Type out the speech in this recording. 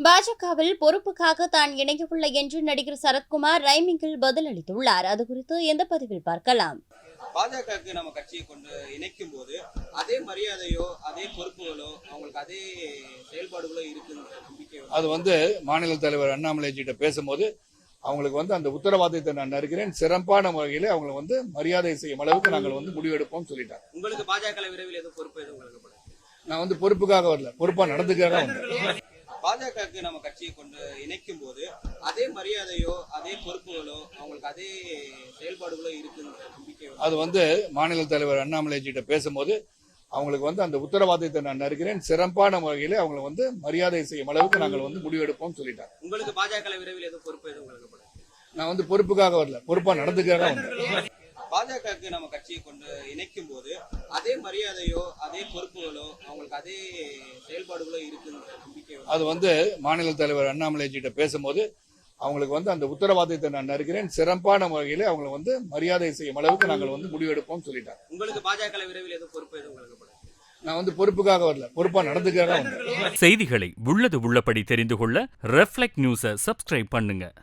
பாஜகவில் பொறுப்புக்காக தான் இணையவில்லை என்று நடிகர் சரத்குமார் ரைமிங்கில் பதிலளித்துள்ளார். அது குறித்து எந்த பதிவில் பார்க்கலாம். பாஜகவுக்கு நம்ம கட்சியை கொண்டு இணைக்கும் போது அதே மரியாதையோ அதே பொறுப்புகளோ அவங்களுக்கு அதே செயல்பாடுகளோ இருக்குன்ற நம்பிக்கை அது மாநில தலைவர் அண்ணாமலைஜிட்ட பேசும்போது அவங்களுக்கு அந்த உத்தரவாதத்தை நான் இருக்கிறேன், சிறப்பான முறையில் அவங்களை மரியாதை செய்யும் அளவுக்கு நாங்கள் முடிவெடுப்போம் சொல்லிட்டாங்க. உங்களுக்கு பாஜக விரைவில் எதுவும் பொறுப்பு எதுவும் வழங்கப்படும்? நான் பொறுப்புக்காக வரல, பொறுப்பா நடந்துக்காக வந்தேன். பாஜகவுக்கு நம்ம கட்சியை கொண்டு இணைக்கும் போது அதே மரியாதையோ அதே பொறுப்புகளோ அவங்களுக்கு அதே செயல்பாடுகளோ இருக்குன்ற நம்பிக்கை அது மாநில தலைவர் அண்ணாமலைஜிட்ட பேசும்போது அவங்களுக்கு அந்த உத்தரவாதத்தை நான் இருக்கிறேன், சிறப்பான முறையில் அவங்களை மரியாதை செய்யும் அளவுக்கு நாங்கள் முடிவெடுப்போம் சொல்லிட்டாங்க. உங்களுக்கு பாஜக விரைவில் எதுவும் பொறுப்பு எதுவும் வழங்கப்படும்? நான் பொறுப்புக்காக வரல, பொறுப்பா நடந்துக்காக வந்தேன். பாஜகவுக்கு நம்ம கட்சியை கொண்டு இணைக்கும் போது அதே மரியாதையோ அதே பொறுப்புகளோ அவங்களுக்கு அதே செயல்பாடுகளோ இருக்குன்ற நம்பிக்கை அது மாநில தலைவர் அண்ணாமலைஜிட்ட பேசும்போது அவங்களுக்கு அந்த உத்தரவாதத்தை நான் இருக்கிறேன், சிறப்பான முறையில் அவங்களை மரியாதை செய்யும் அளவுக்கு நாங்கள் முடிவெடுப்போம் சொல்லிட்டாங்க. உங்களுக்கு பாஜக விரைவில் எதுவும் பொறுப்பு எதுவும் வழங்கப்படும்? நான் பொறுப்புக்காக வரல, பொறுப்பா நடந்துக்காக வந்தேன். செய்திகளை உள்ளது உள்ளபடி தெரிந்து கொள்ள ரெஃப்ளெக்ட் நியூஸை சப்ஸ்கிரைப் பண்ணுங்க.